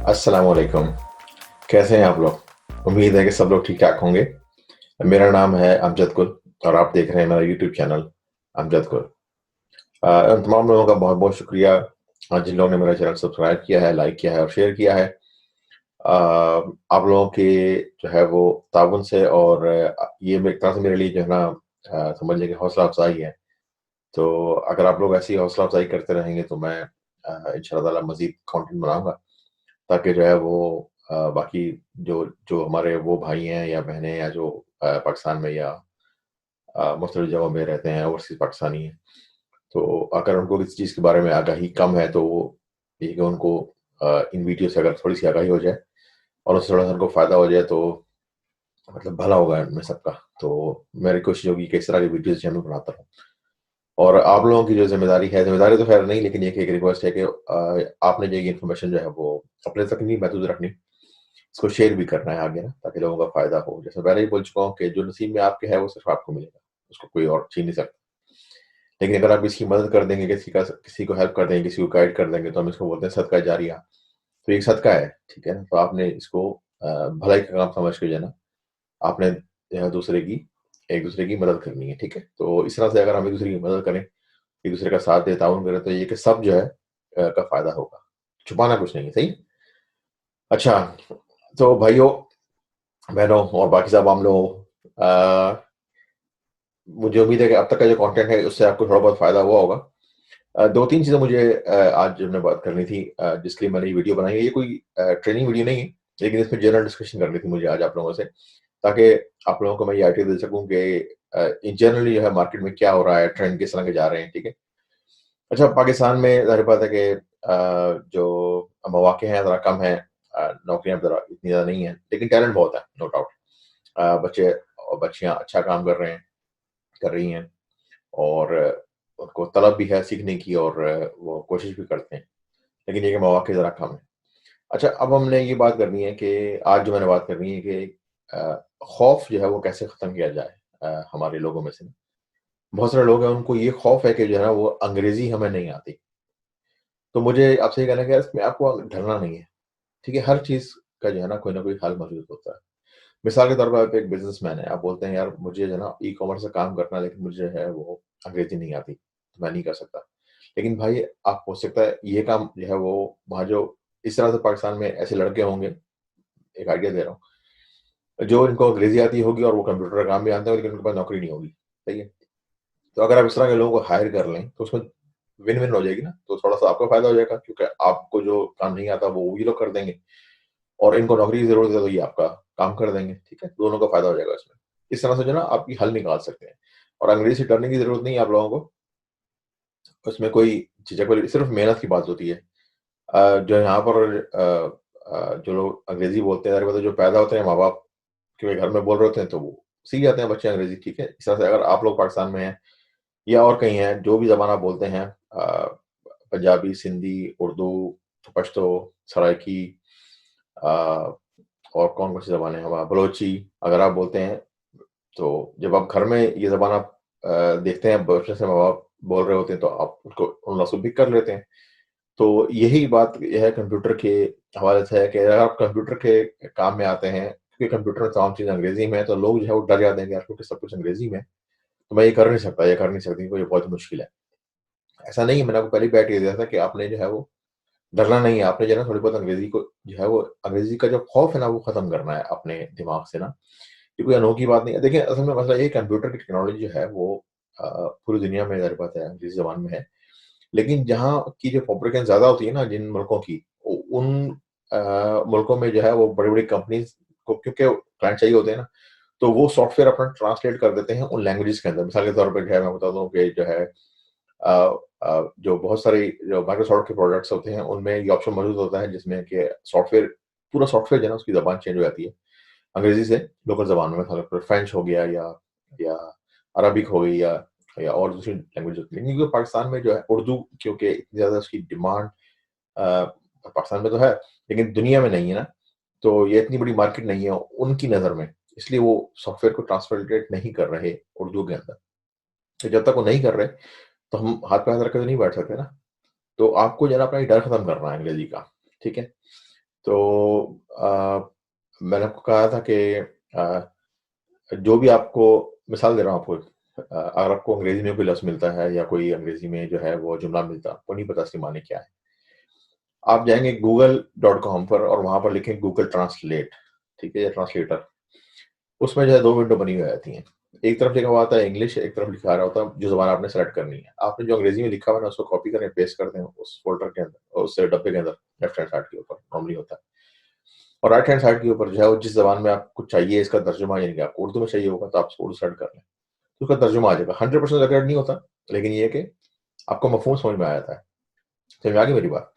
अस्सलाम वालेकुम। कैसे हैं आप लोग? उम्मीद है कि सब लोग ठीक-ठाक होंगे। मेरा नाम है अमजद गुल और आप देख रहे हैं मेरा यूट्यूब चैनल अमजद गुल। तमाम लोगों का बहुत-बहुत शुक्रिया जिन लोगों ने मेरा चैनल सब्सक्राइब किया है, लाइक किया है और शेयर किया है। आप लोगों के जो है वो ताउन से और ये एक तरह से मेरे लिए जो है ना समझ लें कि हौसला अफ़ज़ाई है। तो अगर आप लोग ऐसी हौसला अफ़ज़ाई करते रहेंगे तो मैं इंशाअल्लाह ताला मज़ीद कंटेंट बनाऊँगा ताकि जो है वो बाकी जो जो हमारे वो भाई हैं या बहनें या जो पाकिस्तान में या मुख्तलिफ जगहों में रहते हैं, ओवरसीज़ पाकिस्तानी हैं, तो अगर उनको किसी चीज़ के बारे में आगाही कम है, तो वो ये कि उनको इन वीडियो से अगर थोड़ी-सी आगाही हो जाए और उससे थोड़ा-सा उनको फ़ायदा हो जाए, तो मतलब भला होगा इनमें सबका। तो मेरी कोशिश होगी कि इस तरह की वीडियोज़ जो है मैं बनाता रहूँ। और आप लोगों की जो ज़िम्मेदारी तो ख़ैर नहीं, लेकिन ये कि एक रिक्वेस्ट है कि आपने जो ये इन्फॉर्मेशन जो है वो अपने तक नहीं महदूद रखनी। इसको शेयर भी करना है आगे ना, ताकि लोगों का फ़ायदा हो। जैसे पहले ही बोल चुका हूँ कि जो नसीब में आपके है, वो सिर्फ़ आपको मिलेगा, उसको कोई और छीन नहीं सकता। लेकिन अगर आप किसी की मदद कर देंगे, किसी को हेल्प कर देंगे, किसी को गाइड कर देंगे, तो हम इसको बोलते हैं सदका जारिया। तो ये एक सदका है, ठीक है ना? तो आपने इसको भलाई का काम समझ के जो है ना, आपने जो है एक-दूसरे की मदद करनी है, ठीक है? तो इस तरह से अगर हम एक-दूसरे की मदद करें, एक-दूसरे का साथ दें, ताउन करें, तो ये कि सब जो है का फ़ायदा होगा। छुपाना कुछ नहीं है, सही? अच्छा, तो भाइयों, बहनों और बाकी सब आम लोगों मुझे उम्मीद है कि अब तक का जो कंटेंट है उससे आपको थोड़ा बहुत फ़ायदा हुआ होगा। 2-3 चीज़ें मुझे आज जो मैं बात करनी थी जिसके लिए मैंने ये वीडियो बनाई है। ये कोई ट्रेनिंग वीडियो नहीं है, लेकिन इसमें जनरल डिस्कशन करनी थी मुझे आज आप लोगों से, ताकि आप लोगों को मैं ये आइडिया दे सकूँ कि इन जनरली जो है मार्केट में क्या हो रहा है, ट्रेंड किस तरह के जा रहे हैं, ठीक है? अच्छा, पाकिस्तान में ज़ाहिर बात है कि जो मौक़े हैं ज़रा कम हैं, नौकरियाँ ज़रा इतनी ज़्यादा नहीं हैं, लेकिन टैलेंट बहुत है, नो डाउट। बच्चे और बच्चियाँ अच्छा काम कर रही हैं और उनको तलब भी है सीखने की और वो कोशिश भी करते हैं। लेकिन ये कि मौक़े ज़रा कम हैं। अच्छा, अब हमने ये बात करनी है कि आज जो मैंने बात करनी है कि खौफ़ जो है वो कैसे ख़त्म किया जाए हमारे लोगों में से। बहुत सारे लोग हैं उनको ये खौफ़ है कि जो है ना वो अंग्रेज़ी हमें नहीं आती। तो मुझे आपसे ये कहना है कि यार इसमें आपको डरना नहीं है, ठीक है? हर चीज़ का जो है ना कोई न कोई हल मौजूद होता है। मिसाल के तौर पर आप एक बिज़नेसमैन हैं, आप बोलते हैं यार मुझे जो है ना ई-कॉमर्स से काम करना है लेकिन मुझे जो है वो अंग्रेज़ी नहीं आती, तो मैं नहीं कर सकता। लेकिन भाई आप हो सकता है ये काम जो है वो वहाँ जो इस तरह से पाकिस्तान में ऐसे लड़के होंगे, एक आइडिया दे रहा हूँ, जो इनको अंग्रेज़ी आती होगी और वो कंप्यूटर का काम भी जानते हैं लेकिन उनके पास नौकरी नहीं होगी, सही है? तो अगर आप इस तरह के लोगों को हायर कर लें, तो उसमें विन-विन हो जाएगी ना, तो थोड़ा-सा आपका फ़ायदा हो जाएगा क्योंकि आपको जो काम नहीं आता वो ये लोग कर देंगे और इनको नौकरी की ज़रूरत है तो ये आपका काम कर देंगे, ठीक है? दोनों का फ़ायदा हो जाएगा इसमें। इस तरह से जो है ना आप ये हल निकाल सकते हैं और अंग्रेज़ी से डरने की ज़रूरत नहीं है आप लोगों को, उसमें कोई झिझक वाली सिर्फ़ मेहनत की बात होती है। जो यहाँ पर जो लोग अंग्रेज़ी बोलते हैं, ज़ाहिर बात है जो पैदा होते हैं माँ-बाप के घर में बोल रहे होते हैं तो वो सीख जाते हैं बच्चे अंग्रेज़ी, ठीक है? इस तरह से अगर आप लोग पाकिस्तान में हैं या और कहीं हैं, जो भी ज़बान आप बोलते हैं पंजाबी, सिंधी, उर्दू, पश्तो, सराइकी अ, और कौन-कौन सी ज़बानें हैं वहाँ बलोची अगर आप बोलते हैं, तो जब आप घर में ये ज़बान आप देखते हैं बचपन से माँ-बाप बोल रहे होते हैं तो आप उसको उन लफ्ज़ों भी कर लेते हैं। तो यही बात ये है कंप्यूटर के हवाले से है कि अगर आप कंप्यूटर के काम में आते हैं, क्योंकि कंप्यूटर में तमाम चीज़ें अंग्रेज़ी में है, तो लोग जो है वो डर जाते हैं कि यार क्योंकि सब कुछ अंग्रेज़ी में है, तो मैं ये कर नहीं सकता, ये कर नहीं सकती, कोई बहुत मुश्किल है। ऐसा नहीं है, मैंने आपको पहले ही बैठ के दिया था कि आपने जो है वो डरना नहीं है, आपने जो है ना थोड़ी बहुत अंग्रेज़ी को जो है वो अंग्रेज़ी का जो खौफ़ है ना वो ख़त्म करना है अपने दिमाग से ना। ये कोई अनोखी बात नहीं है। देखिए असल में मसला ये है कंप्यूटर की टेक्नोलॉजी जो है वो पूरी दुनिया में ज़ाहिर बात है अंग्रेज़ी ज़बान में है। लेकिन जहाँ की जो पॉपुलेशन ज़्यादा होती है ना जिन मुल्कों की, उन मुल्कों में जो है वो बड़ी-बड़ी कंपनीज़ को क्योंकि क्लाइंट चाहिए होते हैं ना, तो वो सॉफ्टवेयर अपना ट्रांसलेट कर देते हैं उन लैंग्वेजेज़ के अंदर। मिसाल के तौर पे जो है मैं बता दूँ कि जो है जो बहुत सारी जो माइक्रोसॉफ्ट के प्रोडक्ट्स होते हैं, उनमें ये ऑप्शन मौजूद होता है जिसमें कि सॉफ्टवेयर पूरा सॉफ्टवेयर जो है ना उसकी ज़बान चेंज हो जाती है, अंग्रेज़ी से लोकल ज़बान में मतलब फ्रेंच हो गया या अरबिक हो गई या और दूसरी लैंग्वेज होती है। लेकिन क्योंकि पाकिस्तान में जो है उर्दू क्योंकि इतनी ज़्यादा उसकी डिमांड पाकिस्तान में तो है, लेकिन दुनिया में नहीं है ना, तो ये इतनी बड़ी मार्केट नहीं है उनकी नज़र में, इसलिए वो सॉफ्टवेयर को ट्रांसलेट नहीं कर रहे उर्दू के अंदर। तो जब तक वो नहीं कर रहे, तो हम हाथ पे हाथ रख के तो नहीं बैठ सकते ना। तो आपको जो है ना अपना ये डर खत्म करना है अंग्रेज़ी का, ठीक है? तो मैंने आपको कहा था कि जो भी आपको मिसाल दे रहा हूँ आपको, अगर आपको अंग्रेज़ी में कोई लफ्ज़ मिलता है या कोई अंग्रेज़ी में जो है वो जुमला मिलता है, आपको नहीं पता इसके मायने क्या है। आप जाएँगे google.com पर और वहाँ पर लिखें गूगल ट्रांसलेट, ठीक है? या ट्रांसलेटर। उसमें जो है 2 विंडो बनी हुई आ जाती हैं। एक तरफ लिखा हुआ आता है इंग्लिश, एक तरफ लिखा आ रहा होता है जो ज़बान आपने सेलेक्ट करनी है। आपने जो अंग्रेज़ी में लिखा हुआ है ना उसको कॉपी करें, पेस्ट कर दें उस फ़ोल्डर के अंदर, उस डब्बे के अंदर, लेफ्ट हैंड साइड के ऊपर नॉर्मली होता है। और राइट हैंड साइड के ऊपर जो है वो जिस ज़बान में आपको चाहिए इसका तर्जुमा, यानी कि आपको उर्दू में चाहिए होगा तो आप उसको उर्दू सेलेक्ट कर लें। तो उसका तर्जुमा आ जाएगा। 100% एक्यूरेट नहीं होता, लेकिन ये है कि आपको मफ़हूम समझ में आ जाता है। समझ में आ गई मेरी बात?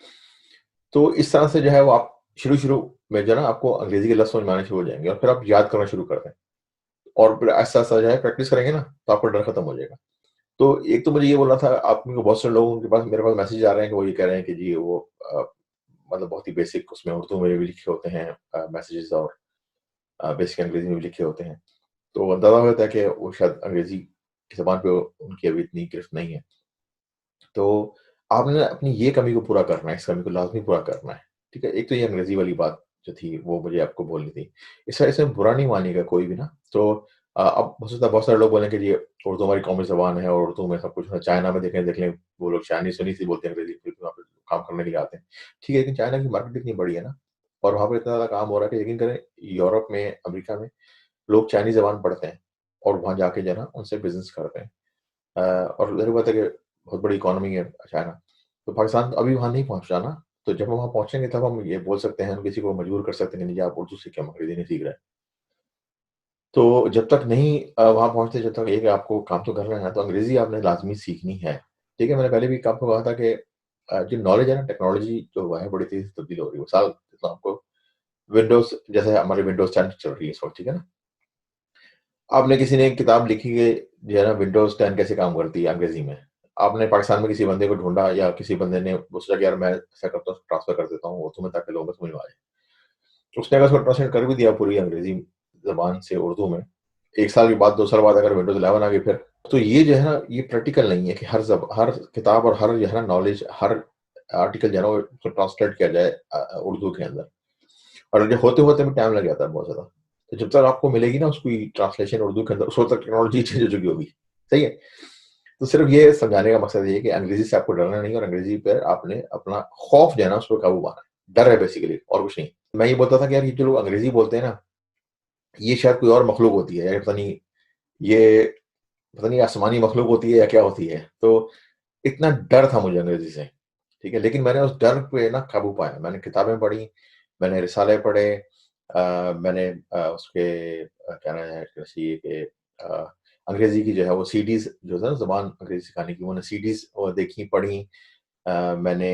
तो इस तरह से जो है वो आप शुरू-शुरू में जो है ना आपको अंग्रेज़ी के लफ्ज़ समझ में आने शुरू हो जाएँगे और फिर आप याद करना शुरू कर दें। और फिर ऐसा-ऐसा जो है प्रैक्टिस करेंगे ना, तो आपका डर खत्म हो जाएगा। तो एक तो मुझे ये बोलना था, आप में बहुत सारे लोगों के पास मेरे पास मैसेज आ रहे हैं कि वो ये कह रहे हैं कि जी वो मतलब बहुत ही बेसिक उसमें उर्दू में भी लिखे होते हैं मैसेजेस, और बेसिक अंग्रेज़ी में भी लिखे होते हैं। तो अंदाज़ा हो जाता है कि वो शायद अंग्रेज़ी की ज़बान पे उनकी अभी इतनी गिरफ्त नहीं है। तो आपने अपनी ये कमी को पूरा करना है, इस कमी को लाज़मी पूरा करना है, ठीक है? एक तो ये अंग्रेज़ी वाली बात जो थी, वो मुझे आपको बोलनी थी। इसमें बुरा नहीं मानिएगा कोई भी ना, तो अब हो सकता है बहुत सारे लोग बोलें कि जी उर्दू हमारी कौमी ज़बान है और उर्दू में सब कुछ है। चाइना में देख लें, वो लोग चाइनीज़-वाइनीज़ ही बोलते हैं अंग्रेज़ी, फिर भी वहाँ पे काम करने के लिए आते हैं। ठीक है, लेकिन चाइना की मार्केट इतनी बड़ी है ना, और वहाँ पे इतना ज़्यादा काम हो रहा है कि यकीन करें, यूरोप में, अमेरिका में लोग चाइनीज़ ज़बान पढ़ते हैं और वहाँ जाके जो है ना उनसे बिज़नेस करते हैं। और ज़ाहिर बात है कि बहुत बड़ी इकॉनमी है चाइना। तो पाकिस्तान अभी वहाँ नहीं पहुँचा ना, तो जब हम वहाँ पहुँचेंगे तब हम ये बोल सकते हैं, हम किसी को मजबूर कर सकते हैं कि नहीं आप उर्दू सीखें, हम अंग्रेज़ी नहीं सीख रहे। तो जब तक नहीं वहाँ पहुँचते, जब तक ये कि आपको काम तो करना है, तो अंग्रेज़ी आपने लाज़मी सीखनी है। ठीक है? मैंने पहले भी आपको कहा था कि जो नॉलेज है ना, टेक्नोलॉजी जो हुआ है बड़ी तेज़ी से तब्दील हो रही है। मिसाल देता हूँ आपको, विंडोज़ जैसे हमारी विंडोज़ 10 चल रही है इस वक़्त, ठीक है ना? आपने किसी ने एक किताब लिखी है जो है ना विंडोज़ 10 कैसे काम करती है अंग्रेज़ी में। आपने पाकिस्तान में किसी बंदे को ढूँढा या किसी बंदे ने वो सोचा कि यार मैं ऐसा करता हूँ, ट्रांसफ़र कर देता हूँ उर्दू में ताकि लोगों को समझ में आ जाए। उसने अगर उसको ट्रांसलेट कर भी दिया पूरी अंग्रेज़ी ज़बान से उर्दू में, 1 साल के बाद, 2 साल बाद अगर विंडोज़ 11 आ गई फिर, तो ये जो है ना ये प्रैक्टिकल नहीं है कि हर किताब और हर जो है ना नॉलेज, हर आर्टिकल जो है ना वो ट्रांसलेट किया जाए उर्दू के अंदर। और ये होते-होते भी टाइम लग जाता है बहुत ज़्यादा। तो जब तक आपको मिलेगी ना उसकी ट्रांसलेशन उर्दू के अंदर, उस वक़्त तक टेक्नोलॉजी चेंज हो चुकी होगी। सही है? तो सिर्फ़ ये समझाने का मकसद ये है कि अंग्रेज़ी से आपको डरना नहीं है और अंग्रेज़ी पे आपने अपना खौफ जो है ना उस पे काबू पाना है। डर है बेसिकली और कुछ नहीं। मैं ये बोलता था कि यार ये जो लोग अंग्रेज़ी बोलते हैं ना, ये शायद कोई और मखलूक होती है, या ये पता नहीं आसमानी मखलूक होती है या क्या होती है। तो इतना डर था मुझे अंग्रेज़ी से, ठीक है? लेकिन मैंने उस डर पे ना काबू पाया। मैंने किताबें पढ़ी, मैंने रिसाले पढ़े, मैंने उसके क्या नाम है जैसे कि अ, अंग्रेज़ी की जो है वो सीडीज़ जो है ना ज़ुबान अंग्रेज़ी सिखाने की, वो सीडीज़ देखी, पढ़ी। मैंने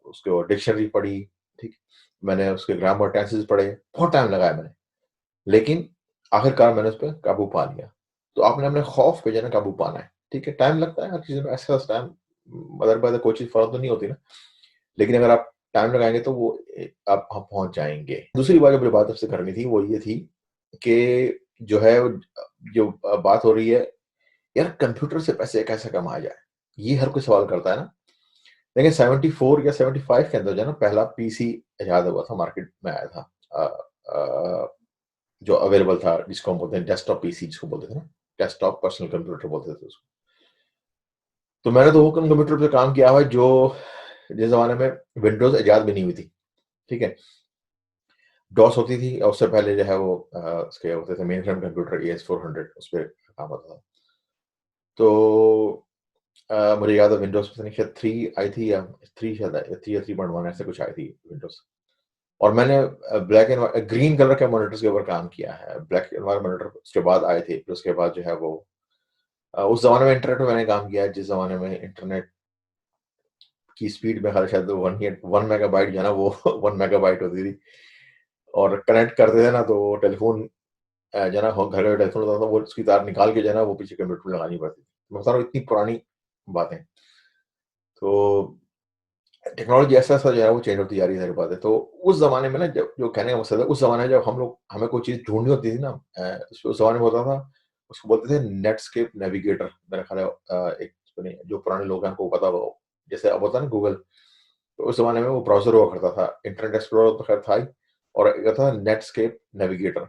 उसके वो डिक्शनरी पढ़ी, ठीक? मैंने उसके ग्रामर टेंसेस पढ़े, बहुत टाइम लगाया मैंने। लेकिन आखिरकार मैंने उसपे काबू पा लिया। तो आपने अपने खौफ पे जो है ना काबू पाना है, ठीक है? टाइम लगता है हर चीज़ में, ऐसा टाइम मगर बात है कोई चीज़ फौरन तो नहीं होती ना। लेकिन अगर आप टाइम लगाएँगे तो वो आप वहाँ पहुँच जाएँगे। दूसरी बात जो मुझे बात आपसे करनी थी वो ये थी कि जो है जो बात हो रही है, यार कंप्यूटर से पैसे कैसे कमाया जाए? ये हर कोई सवाल करता है ना। देखिए 74 या 75 के अंदर जो है ना पहला पीसी इजाद हुआ था, मार्केट में आया था। अ जो अवेलेबल था, जिसको हम बोलते हैं डेस्कटॉप पीसी जिसको बोलते थे ना, डेस्कटॉप पर्सनल कंप्यूटर बोलते थे उसको। तो मैंने तो वो कंप्यूटर पे काम किया हुआ है जो जिस ज़माने में विंडोज़ इजाद भी नहीं हुई थी, ठीक है? डॉस होती थी और उससे पहले जो है वो उसके होते थे मेनफ्रेम कंप्यूटर एएस400, उसपे काम होता था। तो मुझे याद है विंडोज़ पता नहीं शायद 3 आई थी या 3 शायद आई 3 या 3.1 ऐसे कुछ आई थी विंडोज़। और मैंने ब्लैक एंड ग्रीन कलर के मॉनिटर्स के ऊपर काम किया है। ब्लैक एंड व्हाइट मॉनिटर उसके बाद आए थे, फिर उसके बाद जो है वो उस ज़माने में इंटरनेट पे मैंने काम किया है, जिस ज़माने में इंटरनेट की स्पीड में शायद 1 मेगाबाइट जो है ना वो 1 मेगाबाइट होती थी। और कनेक्ट करते थे ना तो टेलीफ़ोन जो है ना हो घर का टेलीफ़ोन होता था, वो उसकी तार निकाल के जो है ना वो पीछे कंप्यूटर में लगानी पड़ती थी। मैं बता रहा हूँ इतनी पुरानी बातें। तो टेक्नोलॉजी ऐसा-ऐसा जो है वो चेंज होती जा रही है, ज़ाहिर बात है। तो उस ज़माने में ना जब जो कहने का मकसद है, उस ज़माने में जब हमें कोई चीज़ ढूँढनी होती थी ना, उस ज़माने में होता था, उसको बोलते थे नेटस्केप नेविगेटर। मेरा ख़्याल है एक जो पुराने लोग हैं उनको पता होगा। जैसे अब होता है ना गूगल, तो उस ज़माने में वो ब्राउज़र हुआ करता था, इंटरनेट एक्सप्लोरर तो खैर था ही, और एक था नेटस्केप नेविगेटर,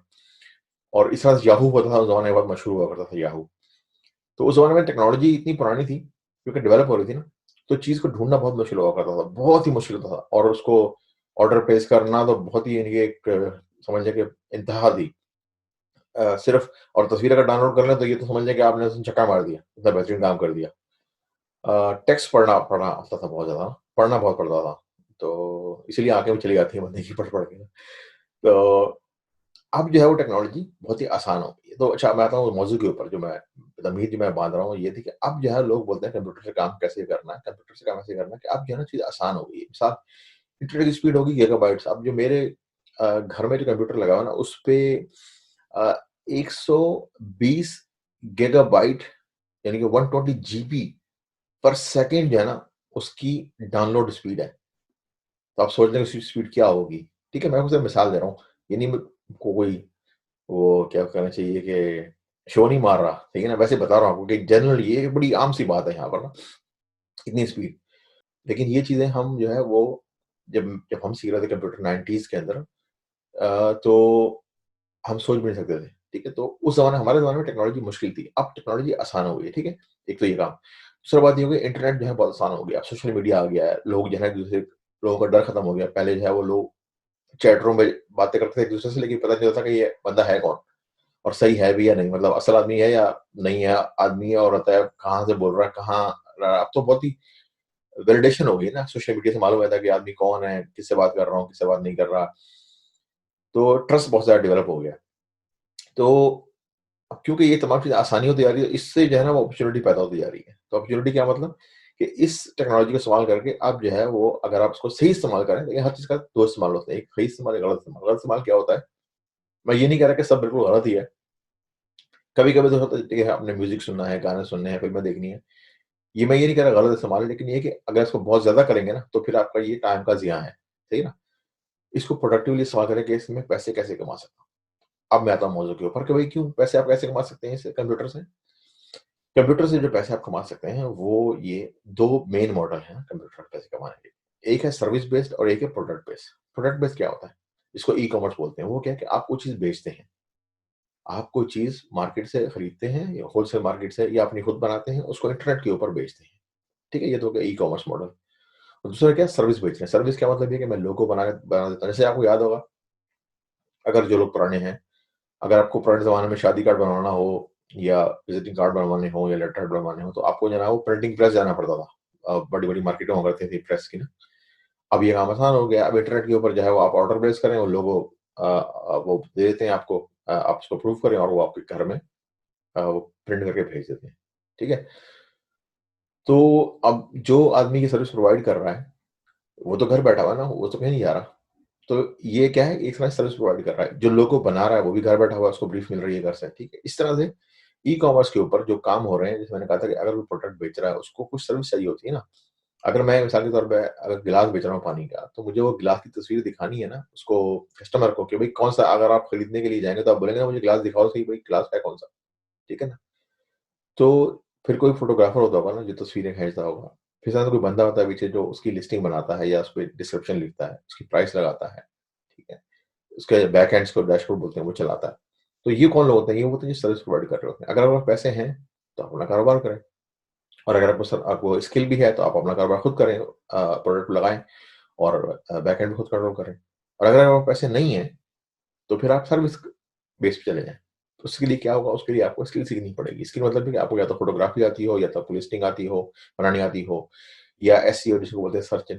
और इस तरह से याहू होता था उस ज़माने में, बहुत मशहूर हुआ करता था याहू। तो उस ज़माने में टेक्नोलॉजी इतनी पुरानी थी, क्योंकि डेवलप हो रही थी ना, तो चीज़ को ढूँढना बहुत मुश्किल हुआ करता था, बहुत ही मुश्किल होता था, और उसको ऑर्डर प्लेस करना तो बहुत ही, यानी कि एक समझ लें कि इंतहा थी। सिर्फ़ और तस्वीर अगर डाउनलोड कर लें तो ये तो समझ लें कि आपने उसमें छक्का मार दिया, इतना बेहतरीन काम कर दिया। टेक्स्ट पढ़ना पढ़ना आता था बहुत ज़्यादा, पढ़ना बहुत पड़ता था, तो इसीलिए आँखें भी चली जाती हैं बंदे की पढ़-पढ़ के। तो अब जो है वो टेक्नोलॉजी बहुत ही आसान हो गई है। तो अच्छा, मैं आता हूँ मौज़ू के ऊपर, जो मैं तमीज़ जो मैं बाँध रहा हूँ ये थी कि अब जो है लोग बोलते हैं कंप्यूटर से काम कैसे करना है, कंप्यूटर से काम ऐसे करना है कि अब जो है ना चीज़ आसान हो गई है। मिसाल, इंटरनेट की स्पीड होगी गीगाबाइट्स। अब जो मेरे घर में जो कंप्यूटर लगा हुआ है ना, उसपे 120 गीगाबाइट, यानी कि 120 जीबी पर सेकंड जो है ना, उसकी डाउनलोड स्पीड है। तो आप सोच लें उसकी स्पीड क्या होगी, ठीक है? मैं आपको सिर्फ मिसाल दे रहा हूँ। ये नहीं मैं कोई वो क्या कहना चाहिए कि शो नहीं मार रहा, ठीक है ना? वैसे बता रहा हूँ आपको कि जनरली ये बड़ी आम-सी बात है यहाँ पर ना, इतनी स्पीड। लेकिन ये चीज़ें हम जो है वो जब जब हम सीख रहे थे कंप्यूटर 90s के अंदर, तो हम सोच भी नहीं सकते थे, ठीक है? तो उस ज़माने हमारे ज़माने में टेक्नोलॉजी मुश्किल थी, अब टेक्नोलॉजी आसान हो गई है, ठीक है? एक तो ये काम। दूसरा बात ये हो गई, इंटरनेट जो है बहुत आसान हो गया, सोशल मीडिया आ गया है, लोग जो है ना एक-दूसरे, लोगों का डर खत्म हो गया। पहले जो है वो लोग चैट रूम में बातें करते थे एक-दूसरे से, लेकिन पता नहीं होता कि ये बंदा है कौन और सही है भी या नहीं, मतलब असल आदमी है या नहीं है, आदमी है औरत है, कहाँ से बोल रहा है, कहाँ रहा है। अब तो बहुत ही वैलिडेशन हो गई ना, सोशल मीडिया से मालूम रहता है कि आदमी कौन है, किससे बात कर रहा हूँ, किससे बात नहीं कर रहा। तो ट्रस्ट बहुत ज़्यादा डेवलप हो गया। तो अब क्योंकि ये तमाम चीज़ें आसानी होती जा रही है, इससे जो है ना वो अपॉर्च्युनिटी पैदा होती जा रही है। तो अपॉर्च्युनिटी क्या मतलब कि इस टेक्नोलॉजी का इस्तेमाल करके आप जो है वो, अगर आप इसको सही इस्तेमाल करें, देखिए हर चीज़ का 2 इस्तेमाल होते हैं, एक सही इस्तेमाल, एक गलत इस्तेमाल। गलत इस्तेमाल क्या होता है? मैं ये नहीं कह रहा कि सब बिल्कुल गलत ही है। कभी-कभी तो होता है कि आपने म्यूज़िक सुनना है, गाने सुनने हैं, फ़िल्में देखनी है। ये मैं ये नहीं कह रहा गलत इस्तेमाल है, लेकिन ये है कि अगर इसको बहुत ज़्यादा करेंगे ना, तो फिर आपका ये टाइम का ज़िया है। सही है ना? इसको प्रोडक्टिवली इस्तेमाल करें कि इसमें पैसे कैसे कमा सकता हूँ। अब मैं आता हूँ मौज़ू के ऊपर कि भई क्यों पैसे आप कैसे कमा सकते हैं इससे, कंप्यूटर से? कंप्यूटर से जो पैसे आप कमा सकते हैं, वो ये 2 मेन मॉडल हैं कंप्यूटर से पैसे कमाने के। एक है सर्विस बेस्ड और एक है प्रोडक्ट बेस्ड। प्रोडक्ट बेस्ड क्या होता है? इसको ई-कॉमर्स बोलते हैं। वो क्या है कि आप कोई चीज़ बेचते हैं। आप कोई चीज़ मार्केट से खरीदते हैं या होलसेल मार्केट से, या अपनी खुद बनाते हैं, उसको इंटरनेट के ऊपर बेचते हैं। ठीक है? ये तो हो गया ई-कॉमर्स मॉडल। और दूसरा क्या है, सर्विस बेच रहे हैं। सर्विस क्या मतलब ये है कि मैं लोगो बना देता हूँ। जैसे आपको याद होगा, अगर जो लोग पुराने हैं, अगर आपको पुराने ज़माने में शादी कार्ड बनवाना हो या विज़िटिंग कार्ड बनवाने हो या लेटर हेड बनवाने हो, तो आपको जो है ना वो प्रिंटिंग प्रेस जाना पड़ता था। बड़ी-बड़ी मार्केटें हुआ करती थी प्रेस की ना। अब ये काम आसान हो गया। अब इंटरनेट के ऊपर जो है वो आप ऑर्डर प्लेस करें, वो लोगो वो दे देते हैं आपको, आप उसको अप्रूव करें और वो आपके घर में वो प्रिंट करके भेज देते हैं। ठीक है? तो अब जो आदमी ये सर्विस प्रोवाइड कर रहा है, वो तो घर बैठा हुआ है ना, वो तो कहीं नहीं जा रहा। तो ये क्या है, एक तरह से सर्विस प्रोवाइड कर रहा है। जो लोगो बना रहा है वो भी घर बैठा हुआ है, उसको ब्रीफ मिल रही है घर से, ठीक है? इस तरह से ई-कॉमर्स के ऊपर जो काम हो रहे हैं, जैसे मैंने कहा था कि अगर कोई प्रोडक्ट बेच रहा है, उसको कुछ सर्विस चाहिए होती है ना। अगर मैं मिसाल के तौर पे अगर गिलास बेच रहा हूँ पानी का, तो मुझे वो गिलास की तस्वीर दिखानी है ना उसको, कस्टमर को, कि भई कौन-सा, अगर आप खरीदने के लिए जाएँगे तो आप बोलेंगे ना मुझे गिलास दिखाओ सही, भई गिलास है कौन-सा, ठीक है ना? तो फिर कोई फ़ोटोग्राफ़र होता होगा ना जो तस्वीरें खींचता होगा। फिर साथ में कोई बंदा होता है पीछे जो उसकी लिस्टिंग बनाता है या उसपे डिस्क्रिप्शन लिखता है, उसकी प्राइस लगाता है, ठीक है? उसके बैक एंड्स को डैशबोर्ड बोलते हैं, वो चलाता है। तो ये कौन लोग होते हैं? ये वो होते हैं जो सर्विस प्रोवाइड कर रहे होते हैं। अगर आपके पास पैसे हैं, तो आप अपना कारोबार करें, और अगर आपको स्किल भी है, तो आप अपना कारोबार खुद करें, प्रोडक्ट लगाएँ और बैक एंड भी खुद कंट्रोल करें। और अगर आपके पास पैसे नहीं हैं, तो फिर आप सर्विस बेस पे चले जाएँ। तो उसके लिए क्या होगा? उसके लिए आपको स्किल सीखनी पड़ेगी। स्किल मतलब है कि आपको या तो फ़ोटोग्राफ़ी आती हो, या तो आपको लिस्टिंग आती हो, बनानी आती हो, या एसईओ जिसको बोलते हैं, सर्च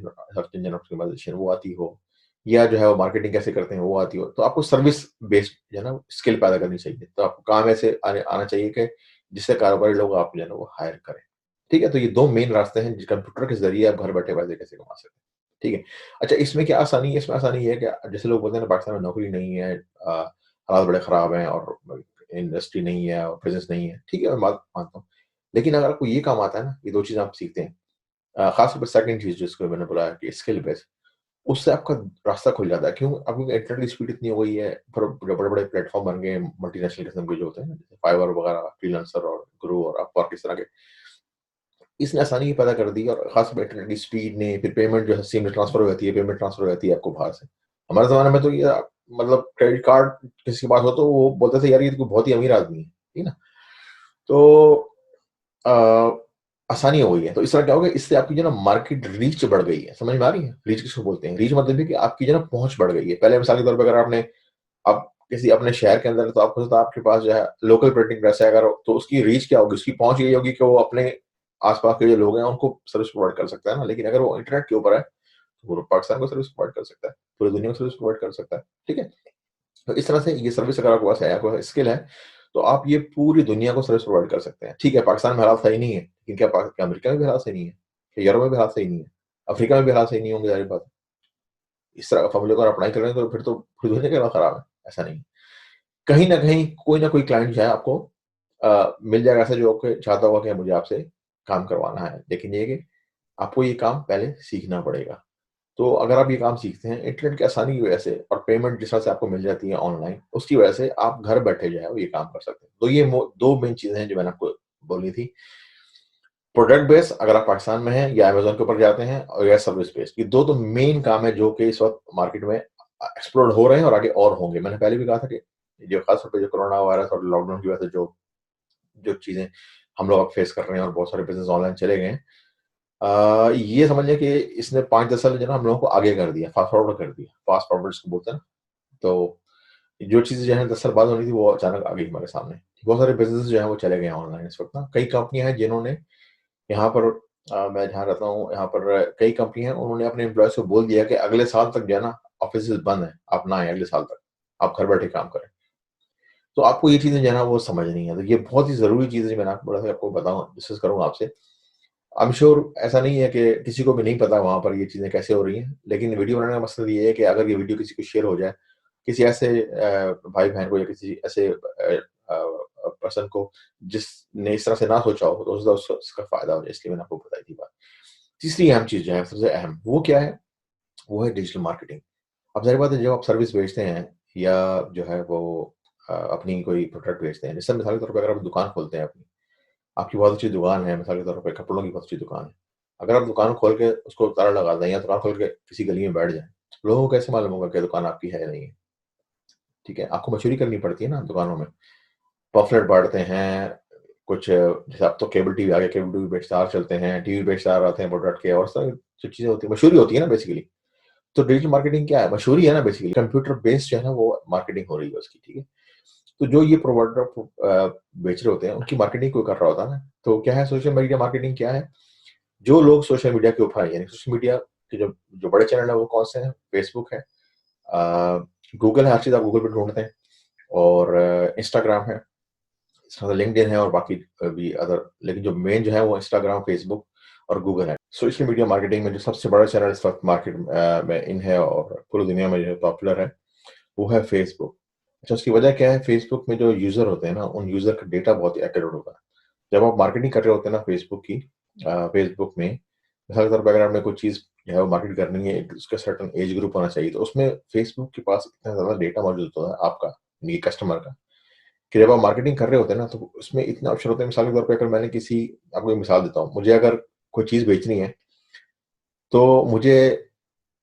इंजन ऑप्टिमाइज़ेशन, वो आती हो, या जो है वो मार्केटिंग कैसे करते हैं वो आती हो। तो आपको सर्विस बेस्ड जो है ना स्किल पैदा करनी चाहिए। तो आपको काम ऐसे आना चाहिए कि जिससे कारोबारी लोग आप जो है ना वो हायर करें। ठीक है? तो ये 2 मेन रास्ते हैं, कंप्यूटर के ज़रिए आप घर बैठे पैसे कैसे कमा सकते हैं। ठीक है? अच्छा, इसमें क्या आसानी है? इसमें आसानी ये है कि जैसे लोग बोलते हैं ना पाकिस्तान में नौकरी नहीं है, हालात बड़े ख़राब हैं और इंडस्ट्री नहीं है और बिज़नेस नहीं है। ठीक है, मैं बात मानता हूँ। लेकिन अगर आपको ये काम आता है ना, ये 2 चीज़ें आप सीखते हैं, ख़ास तौर पे सेकंड चीज़ जिसको मैंने बोला कि स्किल बेस्ड, उससे आपका रास्ता खुल जाता है। क्यों? अब इंटरनेट की स्पीड इतनी हो गई है, फिर बड़े-बड़े प्लेटफ़ॉर्म बन गए हैं, मल्टीनेशनल किस्म के जो होते हैं ना, जैसे फाइवर वगैरह, फ्रीलांसर और ग्रो और अपवर्क, इस तरह के। इसने आसानी पैदा कर दी और ख़ासतौर पे इंटरनेट की स्पीड ने, फिर पेमेंट जो है सीमलेस ट्रांसफ़र हो जाती है, पेमेंट ट्रांसफ़र हो जाती है आपको बाहर से। हमारे ज़माने में तो ये मतलब क्रेडिट कार्ड किसी के पास हो तो वो बोलते थे यार ये तो बहुत ही अमीर आदमी है, ठीक है ना? तो अ, आसानी हो गई है। तो इस तरह क्या हो गया, इससे आपकी जो है ना मार्केट रीच बढ़ गई है। समझ में आ रही है? रीच किसको बोलते हैं? रीच मतलब है कि आपकी जो है ना पहुँच बढ़ गई है। पहले मिसाल के तौर पे अगर आप किसी अपने शहर के अंदर हैं, तो आपको पता है आपके पास जो है लोकल प्रिंटिंग प्रेस है अगर, तो उसकी रीच क्या होगी? उसकी पहुँच ये होगी कि वो अपने आस-पास के जो लोग हैं उनको सर्विस प्रोवाइड कर सकता है ना। लेकिन अगर वो इंटरनेट के ऊपर है, तो पूरे पाकिस्तान को सर्विस प्रोवाइड कर सकता है, पूरी दुनिया को सर्विस प्रोवाइड कर सकता है। ठीक है? तो इस तरह से ये सर्विस अगर आपके पास है, आपके पास स्किल है, तो आप ये पूरी दुनिया को सर्विस प्रोवाइड कर सकते हैं। ठीक है, पाकिस्तान में हालात सही नहीं है, लेकिन क्या अमेरिका में भी हालात सही नहीं है? क्या यूरोप में भी हालात सही नहीं है? अफ्रीका में भी हालात सही नहीं होंगे, ज़ाहिर बात है। इस तरह का फॉर्मूले को अगर अप्लाई कर रहे हैं, तो फिर तो पूरी दुनिया का हालत खराब है, ऐसा नहीं है। कहीं न कहीं कोई न कोई क्लाइंट जो है आपको मिल जाएगा ऐसा जो आपको चाहता होगा कि मुझे आपसे काम करवाना है। लेकिन ये है कि आपको ये काम पहले सीखना पड़ेगा। तो अगर आप ये काम सीखते हैं, इंटरनेट की आसानी की वजह से और पेमेंट जिस तरह से आपको मिल जाती है ऑनलाइन, उसकी वजह से आप घर बैठे जो है वो ये काम कर सकते हैं। तो ये 2 मेन चीज़ें हैं जो मैंने आपको बोली थी। प्रोडक्ट बेस अगर आप पाकिस्तान में हैं या अमेज़न के ऊपर जाते हैं, और या सर्विस बेस, ये 2 तो मेन काम है जो कि इस वक़्त मार्केट में एक्सप्लोर हो रहे हैं और आगे और होंगे। मैंने पहले भी कहा था कि जो ख़ास तौर पे जो कोरोना वायरस और लॉकडाउन की वजह से जो जो चीज़ें हम लोग अब फेस कर रहे हैं और बहुत सारे बिज़नेस ऑनलाइन चले गए हैं। ये समझ लें कि इसने 5-10 साल जो है ना हम लोगों को आगे कर दिया, फ़ास्ट फॉरवर्ड कर दिया। फ़ास्ट फॉरवर्ड जिसको बोलते हैं ना, तो जो चीज़ें जो है 10 साल बाद होनी थी, वो अचानक आ गई हमारे सामने। बहुत सारे बिज़नेस जो हैं वो चले गए हैं ऑनलाइन इस वक़्त ना। कई कंपनियाँ हैं जिन्होंने यहाँ पर मैं जहाँ रहता हूँ, यहाँ पर कई कंपनी हैं, उन्होंने अपने एम्प्लॉइज़ को बोल दिया कि अगले साल तक जो है ना ऑफ़िसेज़ बंद हैं, आप ना आएँ अगले साल तक, आप घर बैठे काम करें। तो आपको ये चीज़ें जो है ना वो समझनी है। तो ये बहुत ही ज़रूरी चीज़ है जो मैंने आपको बोला था आपको बताऊँ डिस्कस करूँगा आपसे। आई एम श्योर ऐसा नहीं है कि किसी को भी नहीं पता वहाँ पर ये चीज़ें कैसे हो रही हैं। लेकिन वीडियो बनाने का मकसद ये है कि अगर ये वीडियो किसी को शेयर हो जाए, किसी ऐसे भाई-बहन को या किसी ऐसे पर्सन को जिसने इस तरह से ना सोचा हो, तो उसका उसको उसका फ़ायदा हो जाए, इसलिए मैंने आपको बताई थी बात। तीसरी अहम चीज़ जो है, सबसे अहम, वो क्या है? वो है डिजिटल मार्केटिंग। अब ज़ाहिर बात है जब आप सर्विस बेचते हैं या जो है वो अपनी कोई प्रोडक्ट बेचते हैं, जैसे मिसाल के तौर पे अगर आप दुकान खोलते हैं अपनी, आपकी बहुत अच्छी दुकान है, मिसाल के तौर पे कपड़ों की बहुत अच्छी दुकान है। अगर आप दुकान खोल के उसको ताला लगा दें या दुकान खोल के किसी गली में बैठ जाएँ, लोगों को कैसे मालूम होगा कि दुकान आपकी है या नहीं है? ठीक है? आपको मशहूरी करनी पड़ती है ना दुकानों में। पम्फलेट बाँटते हैं, कुछ जैसे अब तो केबल टीवी आ गया, केबल टीवी पे स्टार चलते हैं, टीवी पे स्टार आते हैं प्रोडक्ट के, और इस तरह की जो चीज़ें होती हैं, मशहूरी होती है ना बेसिकली। तो डिजिटल मार्केटिंग क्या है? मशहूरी है ना बेसिकली, कंप्यूटर बेस्ड जो है ना वो मार्केटिंग हो रही है उसकी, ठीक है? तो जो ये प्रोवाइडर बेच रहे होते हैं, उनकी मार्केटिंग कोई कर रहा होता है ना। तो क्या है सोशल मीडिया मार्केटिंग क्या है? जो लोग सोशल मीडिया के ऊपर हैं, यानी सोशल मीडिया के जो जो बड़े चैनल हैं वो कौन से हैं? फेसबुक है, गूगल है, हर चीज़ आप गूगल पे ढूँढते हैं, और इंस्टाग्राम है, लिंक्डइन है, और बाकी भी अदर, लेकिन जो मेन जो है वो इंस्टाग्राम, फेसबुक और गूगल है। सोशल मीडिया मार्केटिंग में जो सबसे बड़ा चैनल इस वक़्त मार्केट में इन है और पूरी दुनिया में जो पॉपुलर है, वो है फेसबुक। अच्छा, उसकी वजह क्या है? फेसबुक में जो यूज़र होते हैं ना, उन यूज़र का डेटा बहुत ही एक्यूरेट होता है। जब आप मार्केटिंग कर रहे होते हैं ना फेसबुक की, फेसबुक में, मिसाल के तौर पे अगर आपने कोई चीज़ जो है वो मार्केट करनी है, एक उसका सर्टेन एज ग्रुप होना चाहिए, तो उसमें फेसबुक के पास इतना ज़्यादा डेटा मौजूद होता है आपका, यानी कि कस्टमर का, कि जब आप मार्केटिंग कर रहे होते हैं ना, तो उसमें इतने ऑप्शन होते हैं। मिसाल के तौर पे अगर मैंने किसी आपको एक मिसाल देता हूँ, मुझे अगर कोई चीज़ बेचनी है, तो मुझे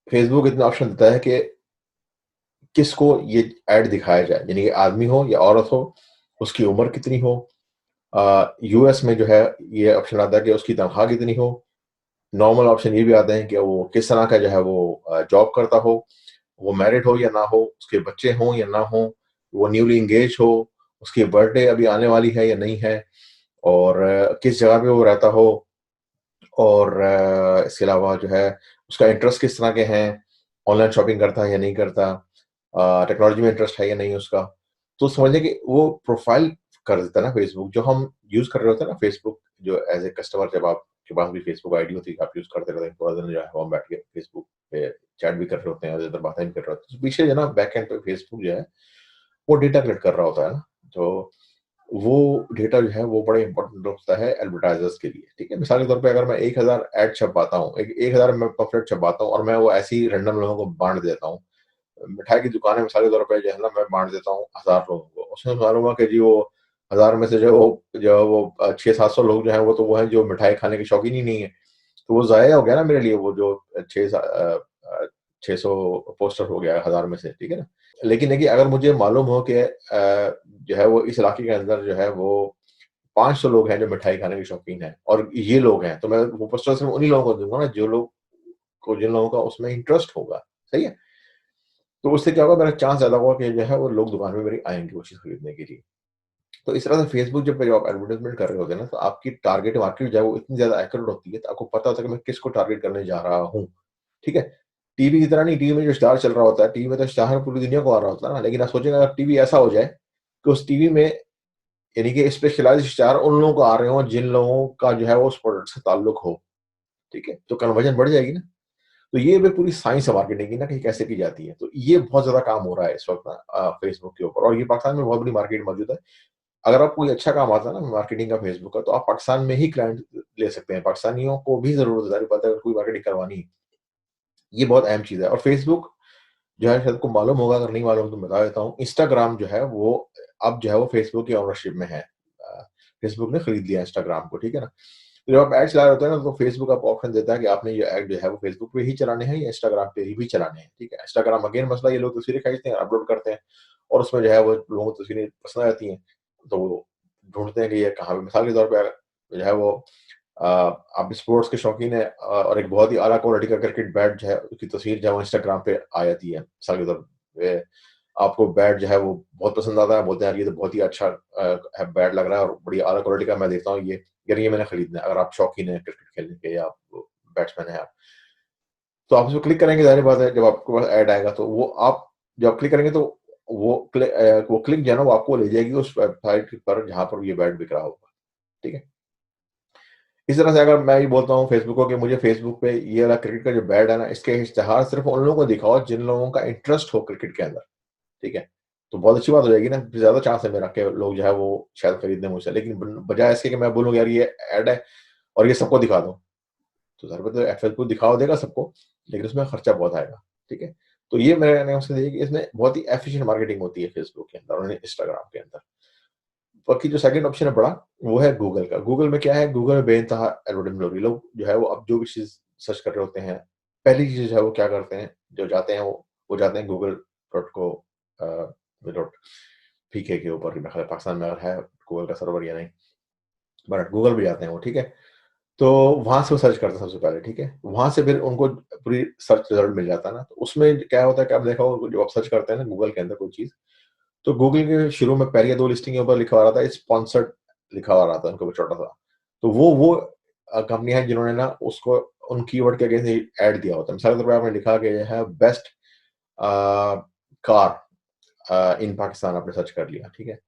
फेसबुक इतना ऑप्शन देता है कि किसको ये ऐड दिखाया जाए, यानी कि आदमी हो या औरत हो, उसकी उम्र कितनी हो, यूएस में जो है ये ऑप्शन आता है कि उसकी तनख्वाह कितनी हो। नॉर्मल ऑप्शन ये भी आते हैं कि वो किस तरह का जो है वो जॉब करता हो, वो मैरिड हो या ना हो, उसके बच्चे हों या ना हों, वो न्यूली एंगेज हो, उसकी बर्थडे अभी आने वाली है या नहीं है, और किस जगह पे वो रहता हो, और इसके अलावा जो है उसका इंटरेस्ट किस तरह के हैं, ऑनलाइन शॉपिंग करता है या नहीं करता, टेक्नोलॉजी में इंटरेस्ट है या नहीं उसका। तो समझ लें कि वो प्रोफ़ाइल कर देता है ना फेसबुक, जो हम यूज़ कर रहे होते हैं ना फेसबुक, जो एज़ ए कस्टमर, जब आपके पास भी फेसबुक आईडी होती है, आप यूज़ करते रहते हैं, पूरा दिन जो है हम बैठ के फेसबुक पे चैट भी कर रहे होते हैं, इधर-उधर बातें भी कर रहे होते हैं। तो पीछे जो है ना बैक एंड पे फेसबुक जो है, वो डेटा कलेक्ट कर रहा होता है ना, तो वो डेटा जो है वो बड़ा इम्पोर्टेंट होता है एडवर्टाइज़र्स के लिए, ठीक है? मिसाल के तौर पे अगर मैं 1000 ऐड छपवाता हूँ, एक 1000 मैं पम्फलेट छपवाता हूँ और मैं वो ऐसे ही रैंडम लोगों को बाँट देता हूँ। मिठाई की दुकान है, मिसाल के तौर पे जो है ना मैं बाँट देता हूँ 1000 लोगों को। उसमें मालूम हुआ कि जी वो 1000 में से जो 600-700 लोग जो हैं वो हैं जो मिठाई खाने के शौकीन ही नहीं है। तो वो ज़ाया हो गया ना मेरे लिए, वो जो 600 पोस्टर हो गया 1000 में से, ठीक है ना? लेकिन देखिए अगर मुझे मालूम हो कि जो है वो इस इलाके के अंदर जो है वो 500 लोग हैं जो मिठाई खाने के शौकीन हैं और ये लोग हैं, तो मैं वो पोस्टर सिर्फ़ उन्हीं लोगों को दूँगा ना जिन लोगों का उसमें इंटरेस्ट होगा, सही है? तो उससे क्या होगा, मेरा चांस ज़्यादा होगा कि जो है वो लोग दुकान में मेरी आएँगे वो चीज़ खरीदने के लिए। तो इस तरह से फेसबुक जब आप एडवर्टाइज़मेंट कर रहे होते हैं ना, तो आपकी टारगेट मार्केट जो है वो इतनी ज़्यादा एक्यूरेट होती है, तो आपको पता होता है कि मैं किसको टारगेट करने जा रहा हूँ, ठीक है? टीवी की तरह नहीं, टीवी में जो स्टार चल रहा होता है, टीवी में तो स्टार पूरी दुनिया को आ रहा होता है ना, लेकिन आप सोचिएगा अगर टीवी ऐसा हो जाए कि उस टीवी में यानी कि स्पेशलाइज़्ड स्टार उन लोगों को आ रहे हों जिन लोगों का जो है वो उस प्रोडक्ट से ताल्लुक हो, ठीक है? तो कन्वर्जन बढ़ जाएगी ना। तो ये भी पूरी साइंस है मार्केटिंग की ना कि कैसे की जाती है। तो ये बहुत ज़्यादा काम हो रहा है इस वक़्त ना फेसबुक के ऊपर और ये पाकिस्तान में बहुत बड़ी मार्केट मौजूद है। अगर आपको कोई अच्छा काम आता है ना मार्केटिंग का फेसबुक का, तो आप पाकिस्तान में ही क्लाइंट ले सकते हैं। पाकिस्तानियों को भी ज़रूरत है, ज़ाहिर बात है अगर कोई मार्केटिंग करवानी है। ये बहुत अहम चीज़ है और फेसबुक जो है शायद आपको मालूम होगा, अगर नहीं मालूम तो बता देता हूँ। इंस्टाग्राम जो है वो अब जो है वो फेसबुक की ओनरशिप में है। फेसबुक ने खरीद लिया इंस्टाग्राम को, ठीक है ना? तो जब आप ऐड चला रहे होते हैं ना, तो फेसबुक आपको ऑप्शन देता है कि आपने ये ऐड जो है वो फेसबुक पे ही चलाने हैं या इंस्टाग्राम पे ही भी चलाने हैं, ठीक है? इंस्टाग्राम अगेन मसला ये लोग तस्वीरें खींचते हैं, अपलोड करते हैं और उसमें जो है वो लोगों को तस्वीरें पसंद आ जाती हैं, तो वो ढूँढते हैं कि ये कहाँ पे मिसाल के तौर पे जो है वो आप स्पोर्ट्स के शौकीन हैं और एक बहुत ही आला क्वालिटी का क्रिकेट बैट जो है उसकी तस्वीर जो है वो इंस्टाग्राम पे आ जाती है, मिसाल के तौर पे आपको बैट जो है वो बहुत पसंद आता है, बोलते हैं यार ये तो बहुत ही अच्छा है बैट लग रहा है और बड़ी आला क्वालिटी का मैं देखता हूँ ये, यार ये मैंने खरीदना है। अगर आप शौकीन हैं क्रिकेट खेलने के या आप बैट्समैन हैं आप, तो आप उसको क्लिक करेंगे, ज़ाहिर बात है जब आपके पास ऐड आएगा तो वो आप जब आप क्लिक करेंगे तो वो क्लिक जो है ना वो आपको ले जाएगी उस वेबसाइट पर जहाँ पर ये बैट बिक रहा होगा, ठीक है? इस तरह से अगर मैं ये बोलता हूँ फेसबुक को कि मुझे फेसबुक पे ये वाला क्रिकेट का जो बैट है ना, इसके इश्तिहार सिर्फ़ उन लोगों को दिखाओ जिन लोगों का इंटरेस्ट हो क्रिकेट के अंदर, ठीक है? तो बहुत अच्छी बात हो जाएगी ना, ज़्यादा चांस है मेरा कि लोग जो है वो शायद खरीद लें मुझसे। लेकिन बजाय इसके कि मैं बोलूँ यार ये ऐड है और ये सबको दिखा दो, तो ज़ाहिर बात है फेसबुक दिखावा देगा सबको, लेकिन उसमें खर्चा बहुत आएगा, ठीक है? तो ये मेरा कहने का मकसद ये है कि इसमें बहुत ही एफिशिएंट मार्केटिंग होती है फेसबुक के अंदर और इंस्टाग्राम के अंदर। बाकी जो सेकंड ऑप्शन है बड़ा, वो है गूगल का। गूगल में क्या है, गूगल में बेइंतहा एडवर्टाइज़मेंट हो रही है। लोग जो है वो अब जो भी चीज़ सर्च कर रहे होते हैं, पहली चीज़ जो है वो क्या करते हैं, जो जाते हैं वो जाते हैं गूगल डॉट को अ, डॉट पीके के ऊपर, मेरे ख्याल है पाकिस्तान में अगर है गूगल का सर्वर या नहीं, बट गूगल पे जाते हैं वो, ठीक है? तो वहाँ से वो सर्च करते हैं सबसे पहले, ठीक है? वहाँ से फिर उनको पूरी सर्च रिज़ल्ट मिल जाता है ना, तो उसमें क्या होता है कि आप देखा होगा जब आप सर्च करते हैं ना गूगल के अंदर कोई चीज़, तो गूगल के शुरू में पहली 2 लिस्टिंग के ऊपर लिखा आ रहा था स्पॉन्सर्ड, लिखा हुआ रहा था उनके ऊपर छोटा-सा। तो वो कंपनियाँ हैं जिन्होंने ना उसको उन कीवर्ड के अगेंस्ट ही ऐड दिया होता है। मिसाल के तौर पे आपने लिखा कि ये है बेस्ट कार इन पाकिस्तान आपने सर्च कर लिया, ठीक है?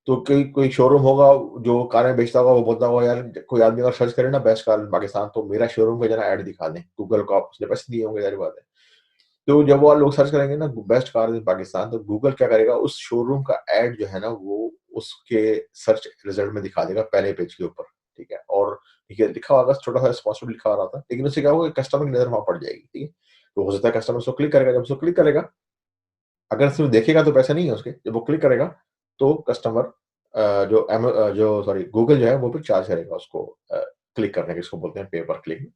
तो कोई कोई शोरूम होगा जो कारें बेचता होगा, वो बोलता होगा यार कोई आदमी अगर सर्च करे ना बेस्ट कार इन पाकिस्तान तो मेरा शोरूम का ज़रा ऐड दिखा दें। गूगल को आप उसने पैसे दिए होंगे, ज़ाहिर बात है। तो जब वो लोग सर्च करेंगे ना बेस्ट कार इन पाकिस्तान, तो गूगल क्या करेगा, उस शोरूम का ऐड जो है ना वो उसके सर्च रिजल्ट में दिखा देगा पहले पेज के ऊपर, ठीक है? और देखिए लिखा होगा छोटा-सा स्पॉन्सर्ड लिखा आ रहा था, लेकिन उससे क्या होगा कस्टमर की नज़र वहाँ पड़ जाएगी, ठीक है? तो हो सकता है कस्टमर उसको क्लिक करेगा, जब उसको क्लिक करेगा, अगर सिर्फ देखेगा तो पैसे नहीं है उसके, जब वो क्लिक करेगा तो कस्टमर जो सॉरी गूगल जो है वो फिर चार्ज करेगा उसको क्लिक करने के, इसको बोलते हैं पे पर क्लिक।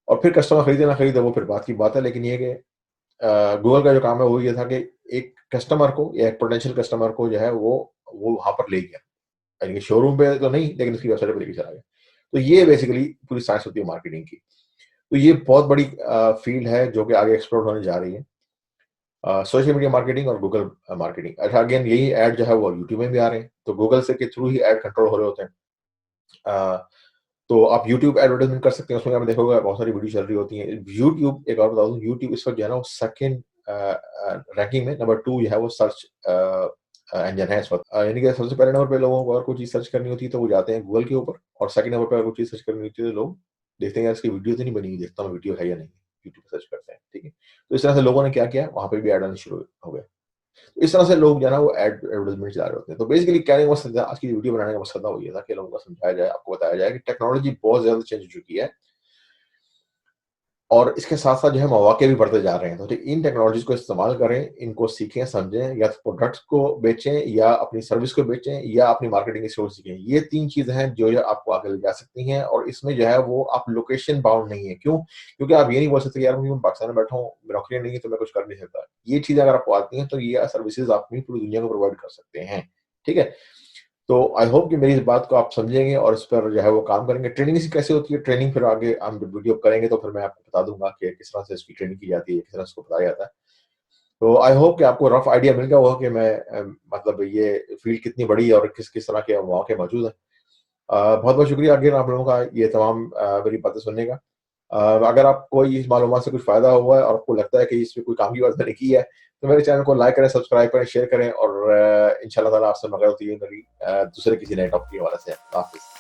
और फिर कस्टमर खरीदे ना खरीदे वो फिर बात की बात है, लेकिन ये है कि गूगल का जो काम है वो ये था कि एक कस्टमर को या एक पोटेंशियल कस्टमर को जो है वो वहाँ पर ले गया। यानी कि शोरूम पे तो नहीं, लेकिन उसकी वेबसाइट पे लेके चला गया। तो ये बेसिकली पूरी साइंस होती है मार्केटिंग की। तो ये बहुत बड़ी फील्ड है जो कि आगे एक्सप्लोर होने जा रही है। सोशल मीडिया मार्केटिंग और गूगल मार्केटिंग। अच्छा अगेन यही ऐड जो है वो यूट्यूब में भी आ रहे हैं, तो गूगल से के थ्रू ही ऐड कंट्रोल हो रहे होते हैं। अ, तो आप यूट्यूब एडवर्टाइज़मेंट कर सकते हैं, उसमें आपने देखा होगा बहुत सारी वीडियो चल रही होती हैं। यूट्यूब एक और बता दूँ, यूट्यूब इस वक़्त जो है ना वो सेकंड रैंकिंग में नंबर 2 जो है वो सर्च इंजन है इस वक़्त। यानी कि सबसे पहले नंबर पे लोगों को अगर कोई चीज़ सर्च करनी होती है तो वो जाते हैं गूगल के ऊपर और सेकंड नंबर पे अगर कोई चीज़ सर्च करनी होती है तो लोग देखते हैं यार इसकी वीडियो तो नहीं बनी हुई, देखता हूँ वीडियो है या नहीं, यूट्यूब पे सर्च करते हैं, ठीक है? तो इस तरह से लोगों ने क्या किया, वहाँ पे भी ऐड आने शुरू हो गए। इस तरह से लोग जो है ना वो एडवर्टाइज़मेंट चला रहे होते हैं। तो बेसिकली कहने का मकसद आज की वीडियो बनाने का मकसद ना वो ये था कि लोगों को समझाया जाए, आपको बताया जाए कि टेक्नोलॉजी बहुत ज़्यादा चेंज हो चुकी है और इसके साथ-साथ जो है मौके भी बढ़ते जा रहे हैं। तो इन टेक्नोलॉजीज़ को इस्तेमाल करें, इनको सीखें, समझें, या तो प्रोडक्ट्स को बेचें या अपनी सर्विस को बेचें या अपनी मार्केटिंग स्किल्स सीखें। ये 3 चीज़ें हैं जो आपको आगे ले जा सकती हैं, और इसमें जो है वो आप लोकेशन बाउंड नहीं है। क्यों? क्योंकि आप ये नहीं बोल सकते कि यार मैं पाकिस्तान में बैठा हूँ, नौकरियाँ नहीं है तो मैं कुछ कर नहीं सकता। ये चीज़ें अगर आपको आती हैं तो ये सर्विसेज़ आप भी पूरी दुनिया को प्रोवाइड कर सकते हैं। ठीक है? तो आई होप कि मेरी इस बात को आप समझेंगे और इस पर जो है वो काम करेंगे। ट्रेनिंग इसी कैसे होती है, ट्रेनिंग फिर आगे हम वीडियो करेंगे तो फिर मैं आपको बता दूँगा कि किस तरह से इसकी ट्रेनिंग की जाती है, किस तरह से इसको बताया जाता है। तो आई होप कि आपको रफ आइडिया मिल गया होगा कि मैं मतलब ये फ़ील्ड कितनी बड़ी है और किस-किस तरह के मौके मौजूद हैं। बहुत-बहुत शुक्रिया अगेन आप लोगों का ये तमाम मेरी बातें सुनने का। अगर आपको इस मालूमात से कुछ फ़ायदा हुआ है और आपको लगता है कि इसमें कोई काम की बात मैंने की है, तो मेरे चैनल को लाइक करें, सब्सक्राइब करें, शेयर करें, और इंशाअल्लाह ताला आपसे मुलाकात होती है मेरी दूसरे किसी नए टॉपिक के हवाले से। अल्लाह हाफ़िज़।